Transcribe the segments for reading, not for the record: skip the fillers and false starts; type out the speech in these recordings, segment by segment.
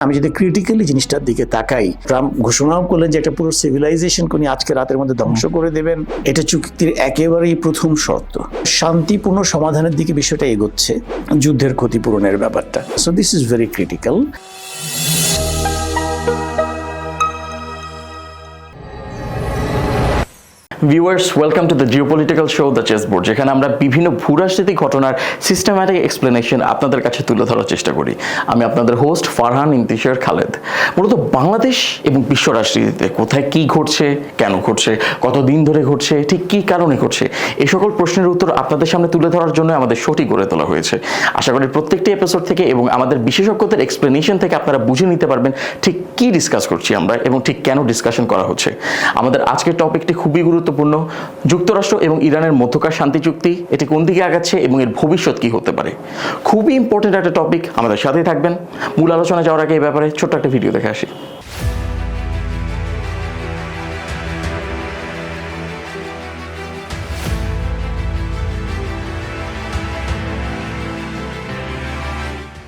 আমি যদি ক্রিটিক্যালি জিনিসটার দিকে তাকাই, ট্রাম্প ঘোষণাও করলেন যে একটা পুরো সিভিলাইজেশনকে উনি আজকে রাতের মধ্যে ধ্বংস করে দেবেন। এটা চুক্তির একেবারেই প্রথম শর্ত। শান্তিপূর্ণ সমাধানের দিকে বিষয়টা এগোচ্ছে, যুদ্ধের ক্ষতিপূরণের ব্যাপারটা। So this is very critical. Viewers, welcome to the geopolitical show the chessboard, যেখানে আমরা বিভিন্ন ভূরাজনৈতিক ঘটনার সিস্টেম্যাটিক এক্সপ্লেনেশন আপনাদের কাছে তুলে ধরার চেষ্টা করি। আমি আপনাদের হোস্ট ফারহান ইন্তিশার খালেদ। মূলত বাংলাদেশ এবং বিশ্ব রাজনীতিতে কোথায় কি ঘটছে, কেন ঘটছে, কতদিন ধরে ঘটছে, ঠিক কী কারণে ঘটছে, এই সকল প্রশ্নের উত্তর আপনাদের সামনে তুলে ধরার জন্য আমাদের শোটি গড়ে তোলা হয়েছে। আশা করি প্রত্যেকটি এপিসোড থেকে এবং আমাদের বিশেষজ্ঞদের এক্সপ্লেনেশন থেকে আপনারা বুঝে নিতে পারবেন ঠিক কী ডিসকাস করছি আমরা এবং ঠিক কেন ডিসকাশন করা হচ্ছে। আমাদের আজকের টপিকটি খুবই গুরুত্বপূর্ণ। যুক্তরাষ্ট্র এবং ইরানের মধ্যকার শান্তি চুক্তি, এটি কোন দিকে আগাচ্ছে এবং এর ভবিষ্যৎ কি হতে পারে। খুবই ইম্পর্টেন্ট একটা টপিক, আমাদের সাথেই থাকবেন। মূল আলোচনা যাওয়ার আগে এই ব্যাপারে ছোট্ট একটা ভিডিও দেখে আসি।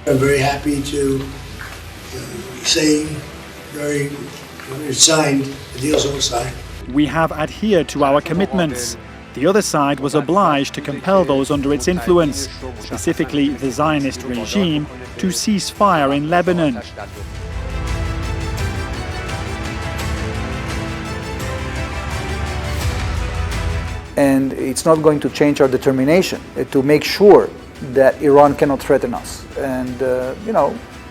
I'm very happy to say it's signed, the deal's all signed. We have adhered to our commitments. The other side was obliged to compel those under its influence, specifically the Zionist regime, to cease fire in Lebanon. And it's not going to change our determination to make sure that Iran cannot threaten us. And,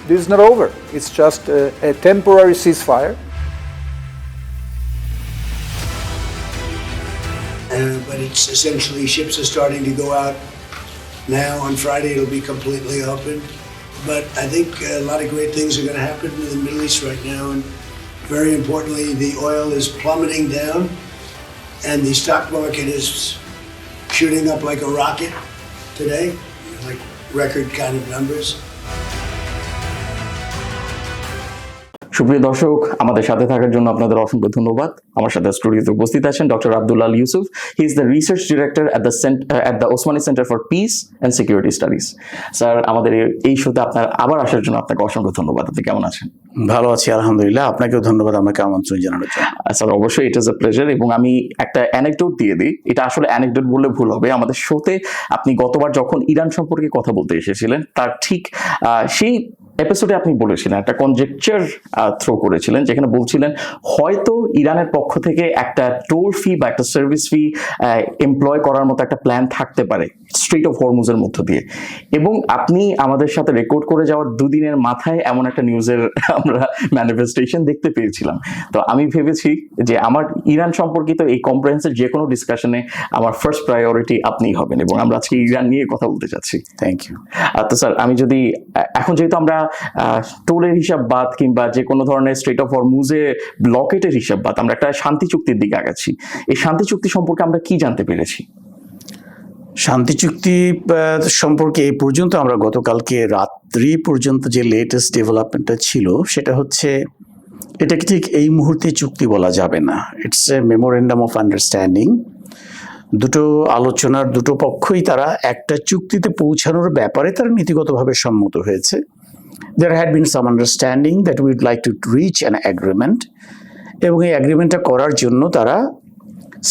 this is not over. It's just a temporary ceasefire. But it's essentially, ships are starting to go out now. On Friday, it'll be completely open. But I think a lot of great things are going to happen in the Middle East right now. And very importantly, the oil is plummeting down and the stock market is shooting up like a rocket today, like record kind of numbers. সুপ্রিয় দর্শক, আমাদের সাথে থাকার জন্য আপনাদের অসংখ্য ধন্যবাদ। আমার সাথে স্টুডিওতে উপস্থিত আছেন doctor Abdullah Al Yusuf. He is the research director at the Osmani centre for piece and security studies. Sir, আমাদের এই শোতে আপনার আবার আসার জন্য আপনাকে অসংখ্য ধন্যবাদ। আপনি কেমন আছেন? ভালো আছি, আলহামদুলিল্লাহ। আপনাকেও ধন্যবাদ আমাকে আমন্ত্রণ জানানোর জন্য। স্যার, অবশ্যই ইট ইজ এ প্লেজার। এবং আমি একটা অ্যানেকডোট দিয়ে দিই। এটা আসলে অ্যানেকডোট বললে ভুল হবে। আমাদের শোতে আপনি গতবার যখন ইরান সম্পর্কে কথা বলতে এসেছিলেন, তার ঠিক সেই এপিসোডে আপনি বলেছিলেন, একটা কনজেকচার থ্রো করেছিলেন, যেখানে বলছিলেন হয়তো ইরানের পক্ষ থেকে একটা টোল ফি বা একটা সার্ভিস ফি এমপ্লয় করার মতো একটা প্ল্যান থাকতে পারে স্ট্রেইট অফ হরমুজের মধ্য দিয়ে। এবং আপনি আমাদের সাথে রেকর্ড করে যাওয়ার দুদিনের মাথায় এমন একটা নিউজের আমরা ম্যানিফেস্টেশন দেখতে পেয়েছিলাম। তো আমি ভেবেছি যে আমার ইরান সম্পর্কিত এই কম্প্রিহেনসিভ যে কোনো ডিসকাশনে আমার ফার্স্ট প্রায়োরিটি আপনিই হবেন, এবং আমরা আজকে ইরান নিয়ে কথা বলতে চাচ্ছি। Thank you. তো স্যার, আমি যদি এখন যেহেতু আমরা টোলের হিসাব বাদ কিংবা যে কোনো ধরনের স্ট্রেট অফ হরমুজে ব্লকেটের হিসাব বাদ আমরা একটা শান্তি চুক্তির দিকে আগাচ্ছি, এই শান্তি চুক্তি সম্পর্কে আমরা কি জানতে পেরেছি? শান্তি চুক্তি সম্পর্কে এই পর্যন্ত আমরা গতকালকে রাত্রি পর্যন্ত যে লেটেস্ট ডেভেলপমেন্টটা ছিল সেটা হচ্ছে, এটাকে ঠিক এই মুহূর্তে চুক্তি বলা যাবে না। It's a memorandum of understanding. দুটো আলোচনার দুটো পক্ষই তারা একটা চুক্তিতে পৌঁছানোর ব্যাপারে তারা নীতিগতভাবে সম্মত হয়েছে। There had been some understanding that we would like to reach an agreement, এবং এই অ্যাগ্রিমেন্টটা করার জন্য তারা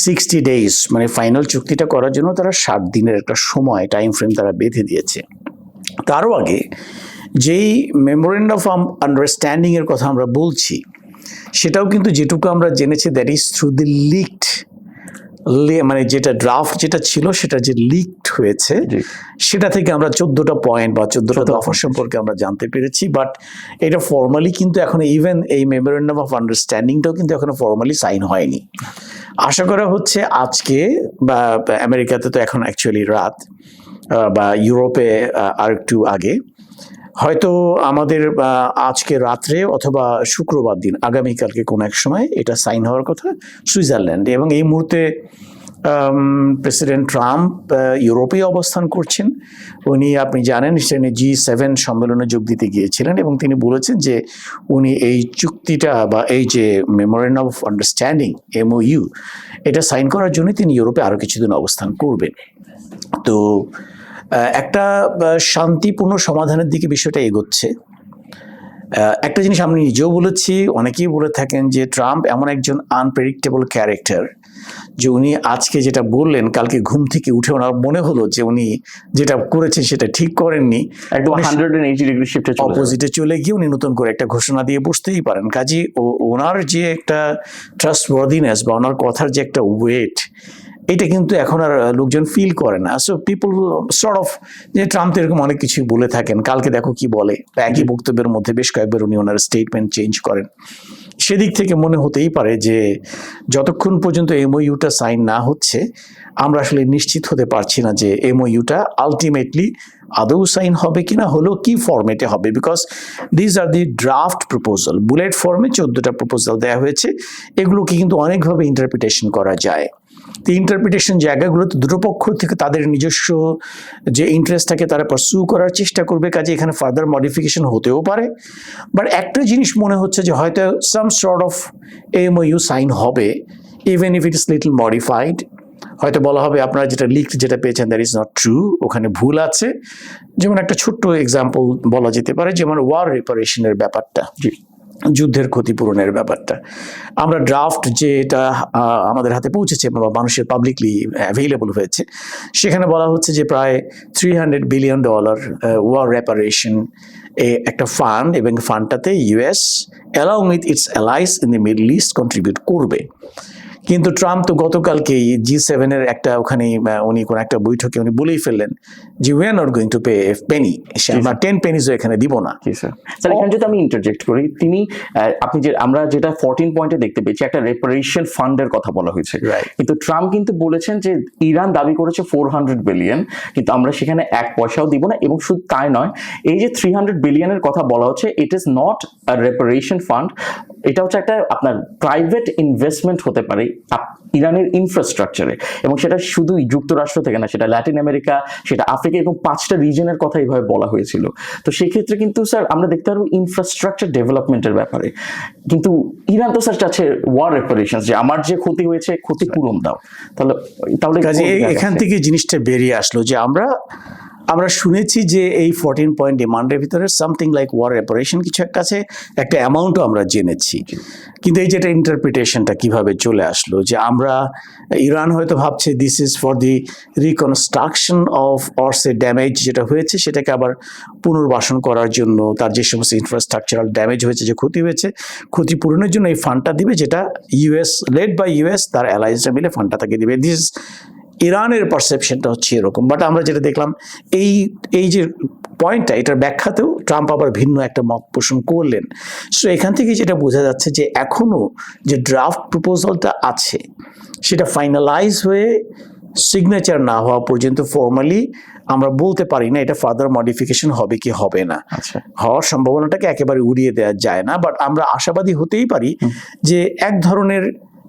60 days, মানে ফাইনাল চুক্তিটা করার জন্য তারা 7 দিনের একটা সময় টাইম ফ্রেম তারা বেঁধে দিয়েছে। তারও আগে যেই মেমোরেন্ডাম অফ আন্ডারস্ট্যান্ডিং এর কথা আমরা বলছি, সেটাও কিন্তু যেটুকু আমরা জেনেছি that is through the leaked, মানে যেটা ড্রাফট যেটা ছিল সেটা যে লিকড হয়েছে, সেটা থেকে আমরা 14টা পয়েন্ট বা 14টা দফা সম্পর্কে আমরা জানতে পেরেছি। বাট এটা ফর্মালি কিন্তু এখন ইভেন এই মেমোরেন্ডাম অফ আন্ডারস্ট্যান্ডিংটাও কিন্তু এখনো ফর্মালি সাইন হয়নি। আশা করা হচ্ছে আজকে, বা আমেরিকাতে তো এখন অ্যাকচুয়ালি রাত, বা ইউরোপে আর একটু আগে, হয়তো আমাদের আজকে রাত্রে অথবা শুক্রবার দিন, আগামীকালকে কোনো এক সময় এটা সাইন হওয়ার কথা সুইজারল্যান্ডে। এবং এই মুহূর্তে প্রেসিডেন্ট ট্রাম্প ইউরোপে অবস্থান করছেন। উনি, আপনি জানেন, সেখানে G7 সম্মেলনে যোগ দিতে গিয়েছিলেন এবং তিনি বলেছেন যে উনি এই চুক্তিটা বা এই যে মেমোরেন্ডাম অফ আন্ডারস্ট্যান্ডিং MOU, এটা সাইন করার জন্য তিনি ইউরোপে আরও কিছুদিন অবস্থান করবেন। তো একটা শান্তিপূর্ণ সমাধানের দিকে বিষয়টা এগোচ্ছে। একটা জিনিস আমি নিজেও বলেছি, অনেকেই বলে থাকেন যে ট্রাম্প এমন একজন আনপ্রেডিক্টেবল ক্যারেক্টার যে উনি আজকে যেটা বললেন কালকে ঘুম থেকে উঠে ওনার মনে হলো যে উনি যেটা করেছেন সেটা ঠিক করেননি, একদম 180 ডিগ্রি শিফটে চলে যাবে। অপোজিটে চলে গিয়ে উনি নতুন করে একটা ঘোষণা দিয়ে বসতেই পারেন। কাজে ওনার যে একটা ট্রাস্টওয়ার্দিনেস বা ওনার কথার যে একটা ওয়েট, এটা কিন্তু এখন আর লোকজন ফিল করে না। সো পিপল সর্ট অফ যে ট্রাম্প তো এরকম অনেক কিছুই বলে থাকেন, কালকে দেখো কি বলে, একই বক্তব্যের মধ্যে বেশ কয়েকবার উনি ওনার স্টেটমেন্ট চেঞ্জ করেন। সেদিক থেকে মনে হতেই পারে যে যতক্ষণ পর্যন্ত এমওইউটা সাইন না হচ্ছে আমরা আসলে নিশ্চিত হতে পারছি না যে এমওইউটা আলটিমেটলি আদৌ সাইন হবে কিনা, হলেও কি ফরম্যাটে হবে, because these are the draft proposal. Bullet ফর্মে 14টা প্রপোজাল দেওয়া হয়েছে, এগুলোকে কিন্তু অনেকভাবে ইন্টারপ্রিটেশন করা যায়। তো ইন্টারপ্রিটেশন জায়গাগুলোতে দুটো পক্ষ থেকে তাদের নিজস্ব যে ইন্টারেস্টটাকে তারা পারসু করার চেষ্টা করবে, কাজে এখানে ফার্দার মডিফিকেশন হতেও পারে। বাট একটা জিনিস মনে হচ্ছে যে হয়তো some sort of MOU sign হবে, even if it is little modified. হয়তো বলা হবে আপনারা যেটা লিখড যেটা পেয়েছেন দ্যাট ইজ নট ট্রু, ওখানে ভুল আছে। যেমন একটা ছোট্ট এক্সাম্পল বলা যেতে পারে, যেমন ওয়ার রিপারেশনের ব্যাপারটা, যুদ্ধের ক্ষতিপূরণের ব্যাপারটা। আমরা ড্রাফট যেটা আমাদের হাতে পৌঁছেছে বা মানুষের পাবলিকলি অ্যাভেইলেবল হয়েছে, সেখানে বলা হচ্ছে যে প্রায় $300 বিলিয়ন ওয়ার রেপারেশন একটা ফান্ড, এবং ফান্ডটাতে US along with its allies in the Middle East contribute করবে। কিন্তু ট্রাম্প তো গতকালকেই G7 এর একটা ওখানে উনি কোন একটা বৈঠকে উনি বলেই ফেললেন যে we are not going to pay A Penney, আমরা 10 পেনিজও এখানে দিব না। স্যার এখানে যদি আমি ইন্টারজেক্ট করি, আপনি যে আমরা যেটা 14 পয়েন্টে দেখতে পেয়েছি একটা রেপারেশন ফান্ডের কথা বলা হয়েছে, কিন্তু ট্রাম্প কিন্তু বলেছেন যে ইরান দাবি করেছে 400 বিলিয়ন, কিন্তু আমরা সেখানে এক পয়সাও দিব না। এবং শুধু তাই নয়, এই যে 300 বিলিয়নের কথা বলা হচ্ছে, it is not a reparation fund, এটা হচ্ছে একটা আপনার প্রাইভেট ইনভেস্টমেন্ট হতে পারে ইরানের ইনফ্রাস্ট্রাকচারে, এবং সেটা শুধু যুক্তরাষ্ট্র থেকে না, সেটা ল্যাটিন আমেরিকা, সেটা আফ্রিকা, এবং 5টা রিজনের কথা এইভাবে বলা হয়েছিল। তো সেই ক্ষেত্রে কিন্তু স্যার আমরা দেখতে পারবো ইনফ্রাস্ট্রাকচার ডেভেলপমেন্টের ব্যাপারে, কিন্তু ইরান তো স্যার চাচ্ছে ওয়ার রেপারেশন, যে আমার যে ক্ষতি হয়েছে ক্ষতিপূরণ দাও। তাহলে কাজে এখান থেকে জিনিসটা বেরিয়ে আসলো যে আমরা শুনেছি যে এই 14 পয়েন্ট ডিমান্ডের ভিতরে সামথিং লাইক ওয়ার রেপারেশন কিছু একটা আছে, একটা অ্যামাউন্টও আমরা জেনেছি। কিন্তু এই যেটা ইন্টারপ্রিটেশনটা কিভাবে চলে আসলো, যে আমরা ইরান হয়তো ভাবছে this is for the reconstruction of or say damage যেটা হয়েছে সেটাকে আবার পুনর্বাসন করার জন্য, তার যে সমস্ত ইনফ্রাস্ট্রাকচারাল ড্যামেজ হয়েছে, যে ক্ষতি হয়েছে, ক্ষতিপূরণের জন্য এই ফান্ডটা দিবে, যেটা ইউএস লেড বাই ইউএস, তার অ্যালায়েন্সরা মিলে ফান্ডটা তাকে দিবে। দিস ইরানের পারসেপশনটা হচ্ছে এরকম। বাট আমরা যেটা দেখলাম এই যে পয়েন্টটা, এটার ব্যাখ্যাতেও ট্রাম্প আবার ভিন্ন একটা মত পোষণ করলেন। সো এখান থেকে যেটা বোঝা যাচ্ছে যে এখনো যে ড্রাফট প্রপোজালটা আছে সেটা ফাইনালাইজ হয়ে সিগনেচার না হওয়া পর্যন্ত ফর্মালি আমরা বলতে পারি না এটা ফার্দার মডিফিকেশন হবে কি হবে না। হওয়ার সম্ভাবনাটাকে একেবারে উড়িয়ে দেওয়া যায় না, বাট আমরা আশাবাদী হতেই পারি যে এক ধরনের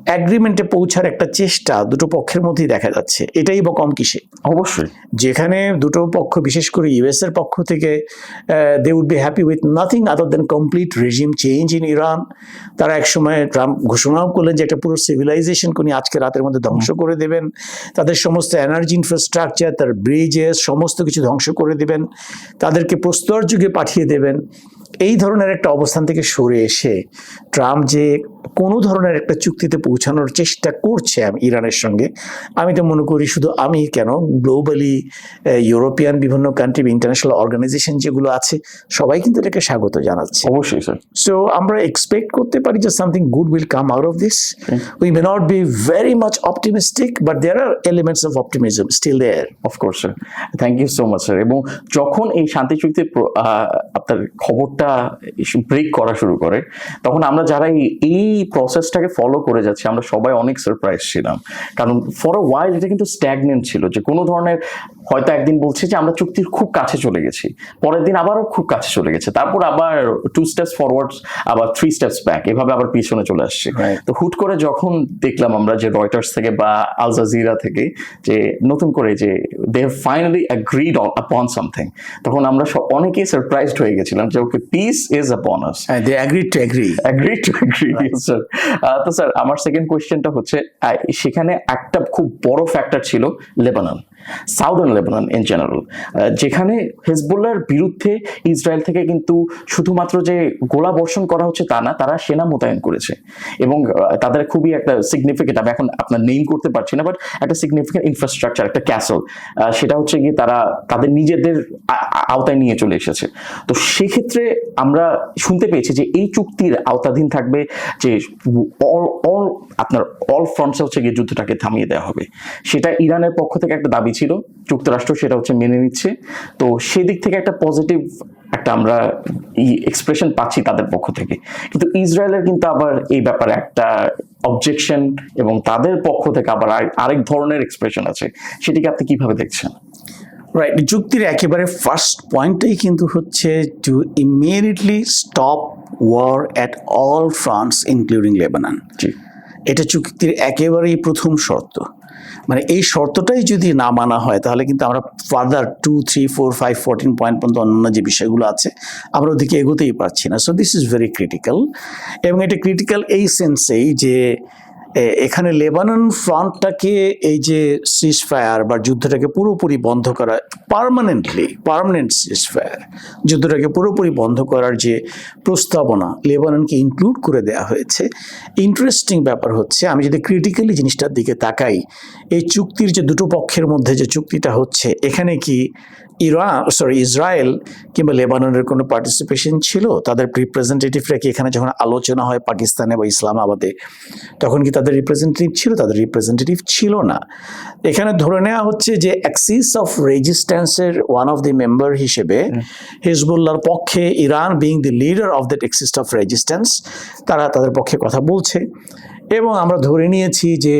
অ্যাগ্রিমেন্টে পৌঁছার একটা চেষ্টা দুটো পক্ষের মধ্যেই দেখা যাচ্ছে। এটাই বা কম কিসে? অবশ্যই যেখানে দুটো পক্ষ, বিশেষ করে ইউএস এর পক্ষ থেকে they would be happy with nothing other than complete regime change in Iran. তারা একসময় ট্রাম্প ঘোষণাও করলেন যে একটা পুরো সিভিলাইজেশনকে উনি আজকে রাতের মধ্যে ধ্বংস করে দেবেন, তাদের সমস্ত এনার্জি ইনফ্রাস্ট্রাকচার, তার ব্রিজেস, সমস্ত কিছু ধ্বংস করে দেবেন, তাদেরকে প্রস্তর যুগে পাঠিয়ে দেবেন। এই ধরনের একটা অবস্থান থেকে সরে এসে ট্রাম্প যে কোনো ধরনের একটা চুক্তিতে পৌঁছানোর চেষ্টা করছে ইরানের সঙ্গে, আমি তো মনে করি শুধু আমি কেন, গ্লোবালি ইউরোপিয়ান বিভিন্ন কান্ট্রি, ইন্টারন্যাশনাল অর্গানাইজেশন যেগুলো আছে সবাই কিন্তু এটাকে স্বাগত জানাচ্ছে। অবশ্যই স্যার। সো আমরা এক্সপেক্ট করতে পারি যে something good will come out of this. We may not be very much optimistic, but there are elements of optimism still there. Of course sir, thank you so much sir. এবং যখন এই শান্তি চুক্তির আপনার খবরটা ব্রেক করা শুরু করে, তখন আমরা যারা এই প্রসেসটাকে ফলো করে যাচ্ছি আমরা সবাই অনেক সারপ্রাইজ ছিলাম, কারণ ফর আ ওয়াইল এটা কিন্তু স্ট্যাগনেন্ট ছিল, যে কোনো ধরনের হয়তো একদিন বলছে যে আমরা চুক্তির খুব কাছে চলে গেছি, পরের দিন আবারও খুব কাছে চলে গেছে, তারপর আবার 2 steps ফরওয়ার্ড, আবার 3 steps ব্যাক, এভাবে আবার পিছনে চলে আসছে। তো হুট করে যখন দেখলাম আমরা যে রয়টার্স থেকে বা আল জাজিরা থেকে যে নতুন করে যে দে হ্যাভ ফাইনালি অ্যাগ্রিড আপন সামথিং, তখন আমরা অনেকেই সারপ্রাইজড হয়ে গেছিলাম যে ওকে পিস ইজ আপন আস। দে অ্যাগ্রিড টু অ্যাগ্রি। স্যার, তো স্যার আমার সেকেন্ড কোয়েশ্চেনটা হচ্ছে, সেখানে একটা খুব বড় ফ্যাক্টর ছিল Lebanon, southern Lebanon in general, যেখানে হেজবুল্লাহর বিরুদ্ধে ইসরায়েল থেকে কিন্তু শুধুমাত্র যে গোলা বর্ষণ করা হচ্ছে তা না, তারা সেনা মোতায়েন করেছে এবং তাদের খুবই একটা সিগনিফিকেন্ট, আমি এখন আপনার নেম করতে পারছি না, বাট একটা সিগনিফিকেন্ট ইনফ্রাস্ট্রাকচার, একটা ক্যাসল, সেটা হচ্ছে গিয়ে তারা তাদের নিজেদের আওতায় নিয়ে চলে এসেছে। তো সেক্ষেত্রে আমরা শুনতে পেয়েছি যে এই চুক্তির আওতাধীন থাকবে যে অল ফ্রন্টসে হচ্ছে গিয়ে যুদ্ধটাকে থামিয়ে দেওয়া হবে। সেটা ইরানের পক্ষ থেকে একটা দাবি ছিল, যুক্তরাষ্ট্র সেটা হচ্ছে মেনে নিচ্ছে। তো সেদিক থেকে একটা পজিটিভ একটা আমরা এক্সপ্রেশন পাচ্ছি তাদের পক্ষ থেকে, কিন্তু ইসরায়েলের কিন্তু আবার এই ব্যাপারে একটা অবজেকশন এবং তাদের পক্ষ থেকে আবার আরেক ধরনের এক্সপ্রেশন আছে। সেটিকে আপনি কিভাবে দেখছেন? রাইট, চুক্তির একেবারে ফার্স্ট পয়েন্টটাই কিন্তু হচ্ছে two immediately stop war at all fronts including Lebanon. এটা চুক্তির একেবারেই প্রথম শর্ত। মানে এই শর্তটাই যদি না মানা হয় তাহলে কিন্তু আমরা ফার্দার 2, 3, 4, 5, 14 পয়েন্ট পর্যন্ত অন্যান্য যে বিষয়গুলো আছে আমরা ওদিকে এগোতেই পারছি না। So this is very critical, এবং এটা ক্রিটিক্যাল এই সেন্সেই যে এখানে লেবানন ফ্রন্টটাকে এই যে সিজফায়ার বা যুদ্ধটাকে পুরোপুরি বন্ধ করা, পার্মানেন্ট সিজফায়ার, যুদ্ধটাকে পুরোপুরি বন্ধ করার যে প্রস্তাবনা লেবাননকে ইনক্লুড করে দেওয়া হয়েছে। ইন্টারেস্টিং ব্যাপার হচ্ছে, আমি যদি ক্রিটিক্যালি জিনিসটার দিকে তাকাই, এই চুক্তির যে দুটো পক্ষের মধ্যে যে চুক্তিটা হচ্ছে, এখানে কি ইসরায়েল কিংবা লেবাননের কোনো পার্টিসিপেশন ছিল? তাদের রিপ্রেজেন্টেটিভরা কি এখানে যখন আলোচনা হয় পাকিস্তানে বা ইসলামাবাদে, তখন কি তাদের রিপ্রেজেন্টেটিভ ছিল? তাদের রিপ্রেজেন্টেটিভ ছিল না। এখানে ধরে নেওয়া হচ্ছে যে অ্যাক্সিস অফ রেজিস্ট্যান্সের ওয়ান অফ দি মেম্বার হিসেবে হিজবুল্লাহর পক্ষে Iran being the leader of that Axis of resistance, তারা তাদের পক্ষে কথা বলছে। এবং আমরা ধরে নিয়েছি যে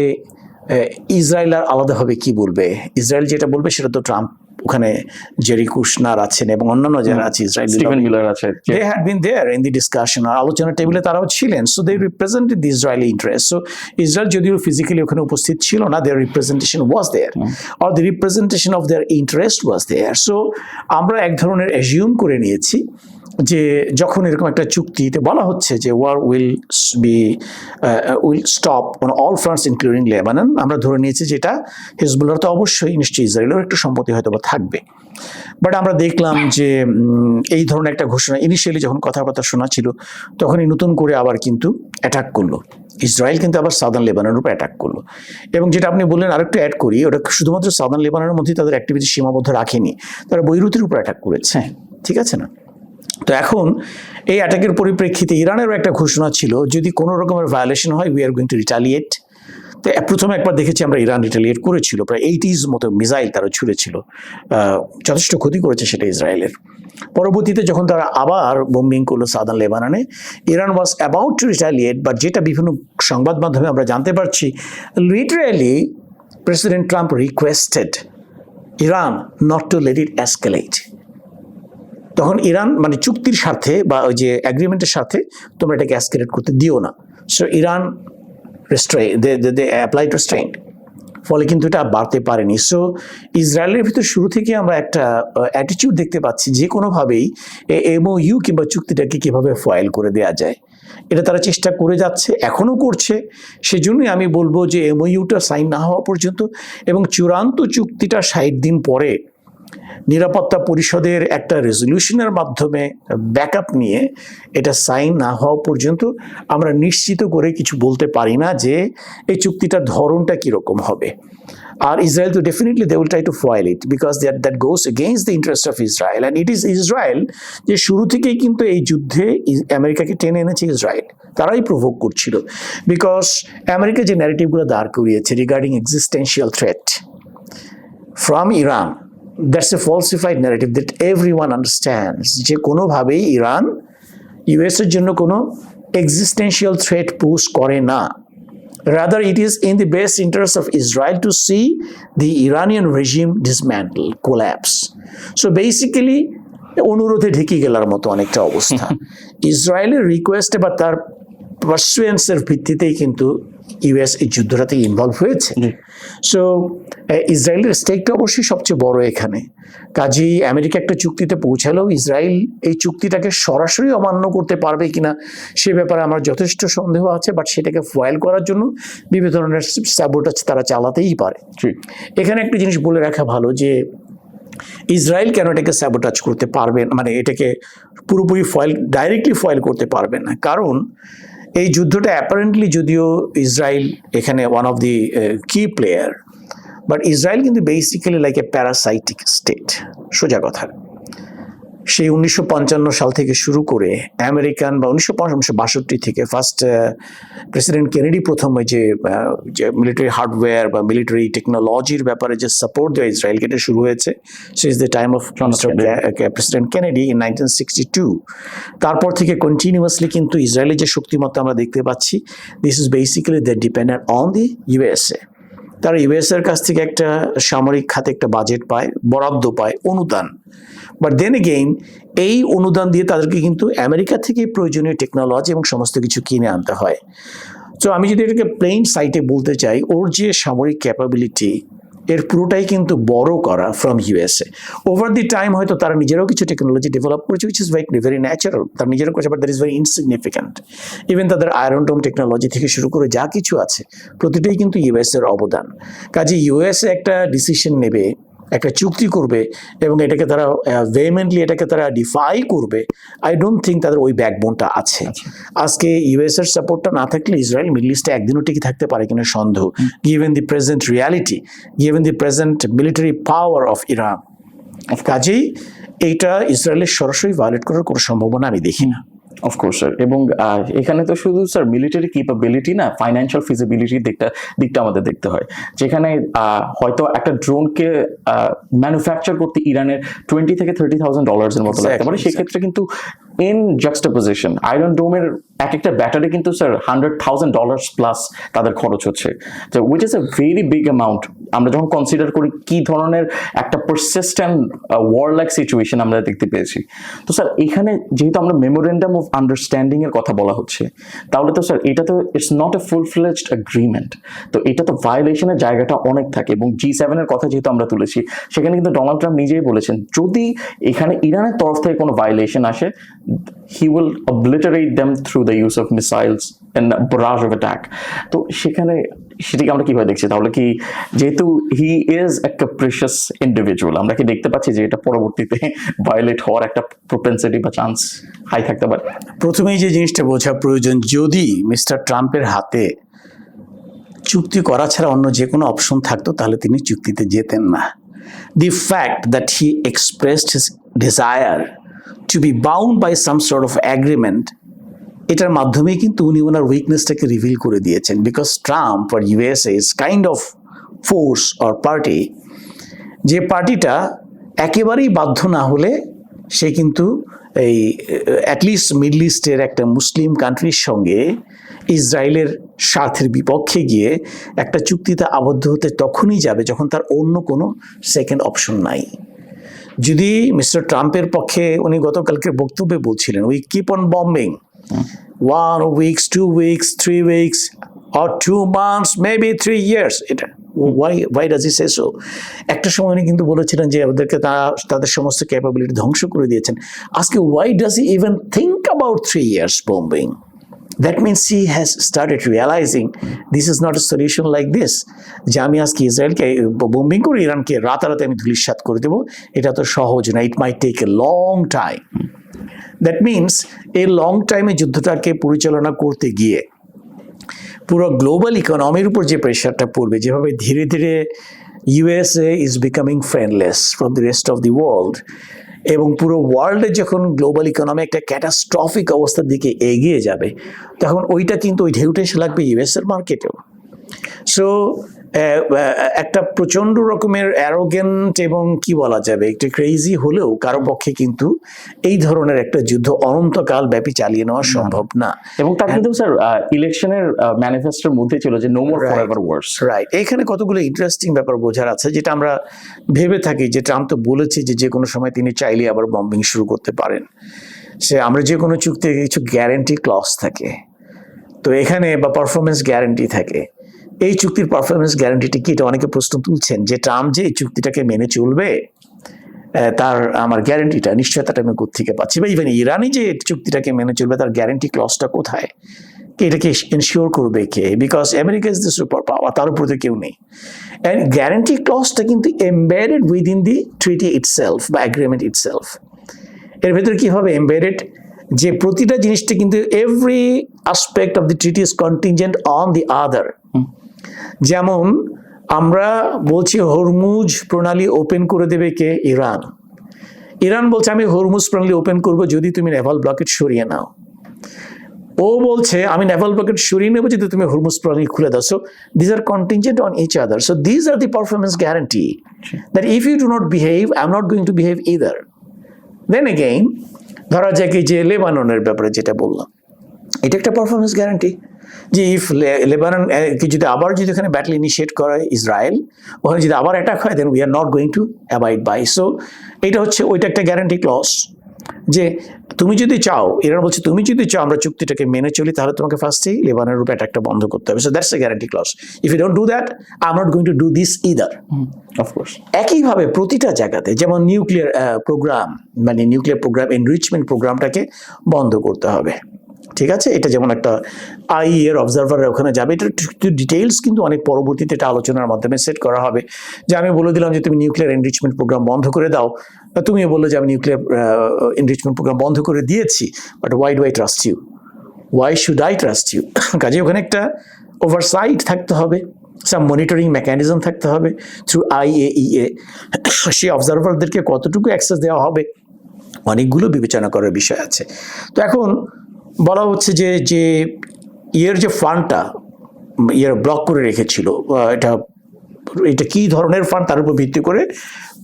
ইসরায়েল আর আলাদাভাবে কি বলবে, ইসরায়েল যেটা বলবে সেটা তো ট্রাম্প, ওখানে জেরি কুশনার আছেন এবং অন্যান্য যারা আছে Israeli, they had been there in the discussion, আর আলোচনার টেবিলে তারাও ছিলেন। So they represented the Israeli interest. So Israel যদিও ফিজিক্যালি ওখানে উপস্থিত ছিল না, their representation was there, or the representation of their interest was there. So আমরা এক ধরনের assume করে নিয়েছি যে যখন এরকম একটা চুক্তিতে বলা হচ্ছে যে war will stop on all fronts including Lebanon, আমরা ধরে নিয়েছি যেটা হিজবুল্লাহর তো অবশ্যই নিশ্চয়ই ইসরায়েলের একটু সম্পত্তি হয়তো বা থাকবে। বাট আমরা দেখলাম যে এই ধরনের একটা ঘোষণা ইনিশিয়ালি যখন কথাবার্তা শোনা ছিল, তখনই নতুন করে আবার কিন্তু অ্যাটাক করলো ইসরায়েল, কিন্তু আবার সাউদার্ন লেবাননের উপর অ্যাটাক করলো। এবং যেটা আপনি বললেন আরেকটু অ্যাড করি, ওটা শুধুমাত্র সাউদার্ন লেবাননের মধ্যেই তাদের অ্যাক্টিভিটি সীমাবদ্ধ রাখেনি, তারা বৈরুতের উপর অ্যাটাক করেছে। ঠিক আছে না? তো এখন এই অ্যাটাকের পরিপ্রেক্ষিতে ইরানেরও একটা ঘোষণা ছিল, যদি কোনো রকমের ভায়োলেশন হয় we are going to retaliate. তো প্রথমে একবার দেখেছি আমরা ইরান রিটালিয়েট করেছিল, প্রায় 80s মতো মিসাইল তারা ছুঁড়েছিল, যথেষ্ট ক্ষতি করেছে সেটা ইসরায়েলের। পরবর্তীতে যখন তারা আবার বোম্বিং করলো সাউদার্ন লেবাননে, Iran was about to retaliate, but যেটা বিভিন্ন সংবাদ মাধ্যমে আমরা জানতে পারছি, literally President Trump requested Iran not to let it escalate. তখন ইরান মানে চুক্তির স্বার্থে বা ওই যে অ্যাগ্রিমেন্টের সাথে তোমরা এটাকে এসকেলেট করতে দিও না। সো ইরান দে অ্যাপ্লাইড রেস্ট্রেইন্ট, ফলে কিন্তু এটা বাড়তে পারেনি। সো ইসরায়েলের ভিতর শুরু থেকে আমরা একটা অ্যাটিটিউড দেখতে পাচ্ছি যে কোনোভাবেই MOU কিংবা চুক্তিটাকে কীভাবে ফয়েল করে দেওয়া যায়, এটা তারা চেষ্টা করে যাচ্ছে, এখনও করছে। সেজন্যই আমি বলবো যে MOUটা সাইন না হওয়া পর্যন্ত এবং চূড়ান্ত চুক্তিটা 60 দিন পরে নিরাপত্তা পরিষদের একটা রেজলিউশনের মাধ্যমে ব্যাকআপ নিয়ে এটা সাইন না হওয়া পর্যন্ত আমরা নিশ্চিত করে কিছু বলতে পারি না যে এই চুক্তিটার ধরনটা কীরকম হবে। আর ইসরায়েল তো definitely they will try to foil it, because that goes against the interest of Israel, and it is Israel যে শুরু থেকেই কিন্তু এই যুদ্ধে আমেরিকাকে টেনে এনেছে ইসরায়েল, তারাই প্রভোগ করছিল। বিকজ আমেরিকা যে ন্যারেটিভগুলো দাঁড় করিয়েছে regarding existential threat from Iran, that's a falsified narrative that everyone understands, যে কোনোভাবেই ইরান US এর জন্য কোনো existential threat pose করে না, rather it is in the best interest of Israel to see the Iranian regime dismantle, collapse. So basically অনুরোধে ঢেকে গেলার মতো অনেকটা অবস্থা। ইসরায়েলের রিকোয়েস্টে বা তার পারসুয়েন্সের ভিত্তিতেই কিন্তু ইউএস এই যুদ্ধটাতে ইনভলভ হয়েছে। সো ইসরায়েলের স্টেকটা অবশ্যই সবচেয়ে বড় এখানে। কাজেই আমেরিকা একটা চুক্তিতে পৌঁছালেও ইসরায়েল এই চুক্তিটাকে সরাসরি অমান্য করতে পারবে কিনা সে ব্যাপারে আমার যথেষ্ট সন্দেহ আছে, বাট সেটাকে ফয়েল করার জন্য বিভিন্ন ধরনের সাবোটাজ তারা চালাতেই পারে। এখানে একটা জিনিস বলে রাখা ভালো যে ইসরায়েল কেন এটাকে স্যাবোটাজ করতে পারবে না, মানে এটাকে পুরোপুরি ডাইরেক্টলি ফয়েল করতে পারবে না, কারণ এই যুদ্ধটা অ্যাপারেন্টলি যদিও ইসরায়েল এখানে ওয়ান অফ দি কি প্লেয়ার, বাট ইসরায়েল কিন্তু basically like a parasitic state. সোজা কথা, সেই 1955 সাল থেকে শুরু করে আমেরিকান বা 1962 থেকে ফার্স্ট প্রেসিডেন্ট কেনেডি প্রথম যে মিলিটারি হার্ডওয়্যার বা মিলিটারি টেকনোলজির ব্যাপারে যে সাপোর্ট দেওয়া ইসরায়েলকে এটা শুরু হয়েছে since the time of president Kennedy in 1962। তারপর থেকে কন্টিনিউয়াসলি কিন্তু ইসরায়েলের যে শক্তিমত্তা আমরা দেখতে পাচ্ছি, this is basically the dependent on the USA. তারা ইউএসএর কাছ থেকে একটা সামরিক খাতে একটা বাজেট পায়, বরাদ্দ পায়, অনুদান। বাট দেন এগেইন এই অনুদান দিয়ে তাদেরকে কিন্তু আমেরিকা থেকে প্রয়োজনীয় টেকনোলজি এবং সমস্ত কিছু কিনে আনতে হয়। তো আমি যদি এটাকে প্লেন সাইটে বলতে চাই, ওর যে সামরিক ক্যাপাবিলিটি এর পুরোটাই কিন্তু বড় করা from USA. Over the time হয়তো তারা নিজেরাও কিছু টেকনোলজি ডেভেলপ করেছে, উইচ ইজ ভেরি ন্যাচারাল, তারা নিজেরাও করেছে, but that is very insignificant. Even তাদের আয়রন ডোম টেকনোলজি থেকে শুরু করে যা কিছু আছে প্রতিটাই কিন্তু ইউএসএর অবদান। কাজে ইউএসএ একটা ডিসিশন নেবে, একটা চুক্তি করবে এবং এটাকে তারা ভেহেমেন্টলি এটাকে তারা ডিফাই করবে, আই ডোন্ট থিঙ্ক তাদের ওই ব্যাকবোনটা আছে। আজকে ইউএস এর সাপোর্টটা না থাকলে ইসরায়েল মিডল ইস্টে একদিনও টিকে থাকতে পারে কিনা সন্দেহ, given the present reality, given the present military power of Iran. কাজেই এইটা ইসরায়েলের সরাসরি ভায়োলেট করার কোনো সম্ভাবনা আমি দেখি না। অফকোর্স স্যার, এবং এখানে তো শুধু স্যার মিলিটারি ক্যাপাবিলিটি না, ফাইন্যান্সিয়াল ফিজিবিলিটির দিকটা আমাদের দেখতে হয়। যেখানে হয়তো একটা ড্রোনকে ম্যানুফ্যাকচার করতে ইরানের $20,000 থেকে $30,000 মতো লাগতে পারে, সেক্ষেত্রে কিন্তু ইন জাক্সটাপোজিশন আয়রন ডোমের একটা ব্যাটারি কিন্তু স্যার $100,000 প্লাস তাদের খরচ হচ্ছে, which is a very big amount. আমরা যখন কনসিডার করি কি ধরনের একটা পারসিস্টেন্ট ওয়ার লাইক সিচুয়েশন আমরা দেখতে পেয়েছি, তো স্যার এখানে যেহেতু আমরা মেমোরেন্ডাম অফ আন্ডারস্ট্যান্ডিং এর কথা বলা হচ্ছে, তাহলে তো স্যার এটা তো it's not a full fledged agreement, তো এটা তো ভায়োলেশনের জায়গাটা অনেক থাকে। এবং G7 এর কথা যেহেতু আমরা তুলেছি, সেখানে কিন্তু ডোনাল্ড ট্রাম্প নিজেই বলেছেন যদি এখানে ইরানের তরফ থেকে কোনো ভায়োলেশন আসে, he will obliterate them through the use of missiles and a barrage of attack। তো সেটাকে আমরা কিভাবে দেখছি? তাহলে কি যেহেতু he is a capricious individual, আমরা কি দেখতে পাচ্ছি যে এটা পরবর্তীতে ভায়োলেট হওয়ার একটা প্রপেন্সিটি বা চান্স হাই থাকতে পারে? প্রথমেই যে জিনিসটা বোঝা প্রয়োজন, যদি মিস্টার ট্রাম্পের হাতে চুক্তি করা ছাড়া অন্য যে কোনো অপশন থাকতো তাহলে তিনি চুক্তিতে যেতেন না। The fact that he expressed his desire to be bound by some sort of agreement, এটার মাধ্যমেই কিন্তু উনি ওনার উইকনেসটাকে রিভিল করে দিয়েছেন। বিকজ ট্রাম্প আর USA is kind of force or party, যে পার্টিটা একেবারেই বাধ্য না হলে সে কিন্তু এই অ্যাটলিস্ট মিডল ইস্টের একটা মুসলিম কান্ট্রির সঙ্গে ইসরায়েলের স্বার্থের বিপক্ষে গিয়ে একটা চুক্তিতে আবদ্ধ হতে তখনই যাবে যখন তার অন্য কোনো সেকেন্ড অপশন নাই। যদি মিস্টার ট্রাম্পের পক্ষে, উনি গতকালকের বক্তব্যে বলছিলেন we keep on bombing 1 week, 2 weeks, 3 weeks or 2 months, maybe 3 years, এটা why does he say so? একটা সময় উনি কিন্তু বলেছিলেন যে ওদেরকে তাদের সমস্ত ক্যাপাবিলিটি ধ্বংস করে দিয়েছেন। আজকে why does he even think about 3 years bombing? That means he has started realizing this is not a solution like this, যে আমি আজকে ইসরায়েলকে বোম্বিং করে ইরানকে রাতারাতি আমি ধূলিসাৎ করে দেবো, এটা তো সহজ না, it might take a long time. That means এই লং টাইমে যুদ্ধটাকে পরিচালনা করতে গিয়ে পুরো গ্লোবাল ইকোনমির উপর যে প্রেশারটা পড়বে, যেভাবে ধীরে ধীরে USA is becoming friendless from the rest of the world, এবং পুরো ওয়ার্ল্ডে যখন গ্লোবাল ইকোনমি একটা ক্যাটাস্ট্রফিক অবস্থার দিকে এগিয়ে যাবে, তখন ওইটা কিন্তু ওই ঢেউটা এসে লাগবে ইউএসএর মার্কেটেও। সো একটা প্রচন্ড রকমের অ্যারোগেন্ট এবং কি বলা যাবে একটু ক্রেজি হলেও কারো পক্ষে কিন্তু এই ধরনের একটা যুদ্ধ অনন্তকাল ব্যাপী চালিয়ে নেওয়া সম্ভব না। এবং তার কিন্তু স্যার ইলেকশনের ম্যানিফেস্টোর মধ্যে ছিল যে নো মোর ফরএভার ওয়ার্স। রাইট, এখানে কতগুলো ইন্টারেস্টিং ব্যাপার বোঝার আছে, যেটা আমরা ভেবে থাকি যে ট্রাম্প তো বলেছে যে কোনো সময় তিনি চাইলে আবার বম্বিং শুরু করতে পারেন। আমরা যে কোনো চুক্তিতে কিছু গ্যারান্টি ক্লজ থাকে, তো এখানে বা পারফরমেন্স গ্যারান্টি থাকে। এই চুক্তির পারফরমেন্স গ্যারান্টিটা কি, এটা অনেকে প্রশ্ন তুলছেন যে ট্রাম্প যে এই চুক্তিটাকে মেনে চলবে তার আমার গ্যারান্টিটা, নিশ্চয়তাটা আমি কোত্থেকে পাচ্ছি, বা ইভেন ইরানি যে চুক্তিটাকে মেনে চলবে তার গ্যারান্টি ক্লজটা কোথায়, এটাকে এনশিওর করবে কে? Because America is the super power, তার উপরে তো কেউ নেই। অ্যান্ড গ্যারান্টি ক্লজটা কিন্তু embedded within the treaty itself বা এগ্রিমেন্ট ইটসেলফ। এর ভেতরে কি হবে এমবেডেড, যে প্রতিটা জিনিসটা কিন্তু every aspect of the treaty is contingent on the other. যেমন আমরা বলছি হরমুজ প্রণালী ওপেন করে দেবে কে? ইরান। ইরান বলছে আমি হরমুজ প্রণালী ওপেন করব যদি তুমি নেভাল ব্লকেট সরিয়ে নাও। ও বলছে আমি নেভাল ব্লকেট সরিয়ে নেবো যদি তুমি হরমুজ প্রণালী খুলে দাও। So this are contingent on each other. So this are the performance guarantee that if you do not behave, I am not going to behave either. Then again ধরা যাক এই যে লেবাননের ব্যাপারে যেটা বললাম, এটা একটা পারফরমেন্স গ্যারান্টি যে ইফ লেবানন যদি আবার যদি এখানে ব্যাটল ইনিশিয়েট করে ইসরায়েল, ওখানে যদি আবার অ্যাটাক হয়, then we are not going to abide by. So এটা হচ্ছে ওইটা একটা গ্যারান্টি ক্লজ, যে তুমি যদি চাও, ইরান বলছে তুমি যদি চাও আমরা চুক্তিটাকে মেনে চলি, তাহলে তোমাকে ফার্স্টেই লেবাননের উপর অ্যাটাকটা বন্ধ করতে হবে। So that's a guarantee clause. If you don't do that, I am not going to do this either. Of course. একইভাবে প্রতিটা জায়গাতে, যেমন নিউক্লিয়ার প্রোগ্রাম, মানে নিউক্লিয়ার প্রোগ্রাম এনরিচমেন্ট প্রোগ্রামটাকে বন্ধ করতে হবে। ঠিক আছে, এটা যেমন একটা আইএর অবজারভাররা ওখানে যাবে, এটা ডিটেইলস কিন্তু অনেক পরবর্তীতে এটা আলোচনার মাধ্যমে সেট করা হবে। যে আমি বলে দিলাম যে তুমি নিউক্লিয়ার এনরিচমেন্ট প্রোগ্রাম বন্ধ করে দাও, তুমিও বললো যে আমি নিউক্লিয়ার এনরিচমেন্ট প্রোগ্রাম বন্ধ করে দিয়েছি, but why do I trust you, why should I trust you? কাজে ওখানে একটা ওভারসাইট থাকতে হবে, সাম মনিটরিং মেকানিজম থাকতে হবে থ্রু IAEA। সেই অবজারভারদেরকে কতটুকু অ্যাক্সেস দেওয়া হবে, অনেকগুলো বিবেচনা করার বিষয় আছে। তো এখন বলা হচ্ছে যে যে ফান্ডটা ব্লক করে রেখেছিল, এটা কি ধরনের ফান্ড, তার উপর ভিত্তি করে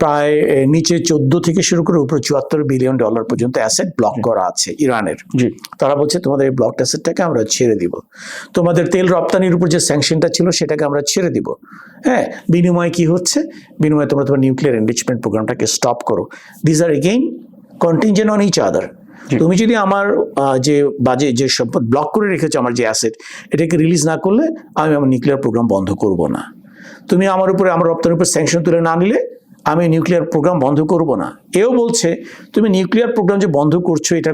প্রায় নিচে 14 থেকে শুরু করে উপরে $74 বিলিয়ন পর্যন্ত অ্যাসেট ব্লক করা আছে ইরানের। জি। তারা বলছে তোমাদের এই ব্লকড অ্যাসেটটাকে আমরা ছেড়ে দিব, তোমাদের তেল রপ্তানির উপর যে স্যাংশনটা ছিল সেটাকে আমরা ছেড়ে দিব। হ্যাঁ, বিনিময়ে কি হচ্ছে? বিনিময়ে তোমরা তোমার নিউক্লিয়ার এনরিচমেন্ট প্রোগ্রামটাকে স্টপ করো। This are again contingent on each other. তুমি যদি আমার যে বাজে যে সম্পদ ব্লক করে রেখেছো, আমার যে অ্যাসেট, এটাকে রিলিজ না করলে আমি আমার নিউক্লিয়ার প্রোগ্রাম বন্ধ করব না। তুমি আমার উপরে, আমার রপ্তানির উপর স্যাংশন তুলে না নিলে আমি নিউক্লিয়ার প্রোগ্রাম বন্ধ করব না। এও বলছে তুমি নিউক্লিয়ার প্রোগ্রাম যে বন্ধ করছো, এটা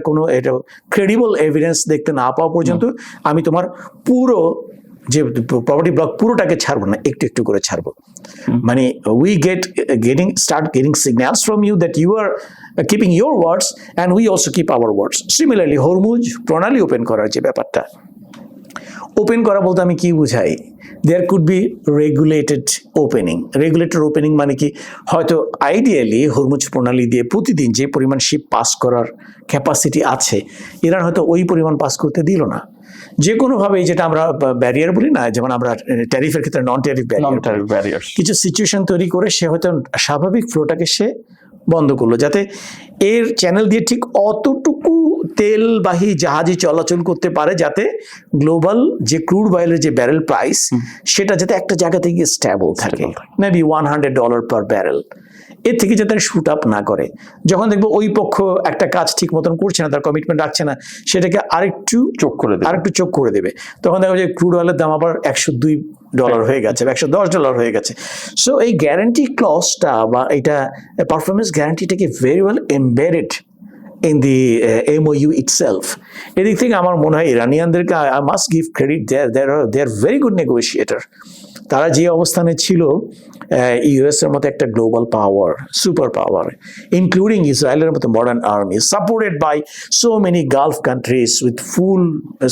ক্রেডিবল এভিডেন্স দেখতে না পাওয়া পর্যন্ত আমি তোমার পুরো যে প্রপার্টি ব্লক পুরোটাকে ছাড়বো না, একটু একটু করে ছাড়বো। মানে we start getting signals from you that you are keeping your words and we also keep our words. Similarly, Hormuz প্রণালী ওপেন করার যে ব্যাপারটা, ওপেন করা বলতে আমি কি বুঝাই? There could be regulated opening. Regulated opening মানে কি, হয়তো আইডিয়ালি হরমুজ প্রণালী দিয়ে প্রতিদিন যে পরিমাণ শিপ পাস করার ক্যাপাসিটি আছে, ইরান হয়তো ওই পরিমাণ পাস করতে দিল না। যে কোনোভাবে, যেটা আমরা ব্যারিয়ার বলি না, যেমন আমরা ট্যারিফের ক্ষেত্রে নন ট্যারিফ ব্যারিয়ার, কিছু সিচুয়েশন তৈরি করে সে হয়তো স্বাভাবিক ফ্লোটাকে সে বন্ধ করলো, যাতে এর চ্যানেল দিয়ে ঠিক অতটুকু তেলবাহী জাহাজই চলাচল করতে পারে, যাতে গ্লোবাল যে ক্রুড অয়েলের যে ব্যারেল প্রাইস, সেটা যাতে একটা জায়গা থেকে স্ট্যাবল থাকে, মেবি $100 পার ব্যারেল। এর থেকে যাতে শুট আপ না করে। যখন দেখবো ওই পক্ষ একটা কাজ ঠিক মতন করছে না, তার কমিটমেন্ট রাখছে না, সেটাকে আরেকটু চোখ করে দেবে। তখন দেখো যে ক্রুড অয়েলের দাম আবার $102 হয়ে গেছে, $110 হয়ে গেছে। সো এই গ্যারান্টি ক্লজটা বা এটা পারফরমেন্স গ্যারান্টিটাকে very well embedded in the MOU itself. এদিক থেকে আমার মনে হয় ইরানিয়ানদেরকে I must give credit, they are very good negotiator. তারা যে অবস্থানে ছিল, ইউএস এর মতো একটা global power, super power, including ইসরায়েলের মতো modern army, supported by so many Gulf countries with full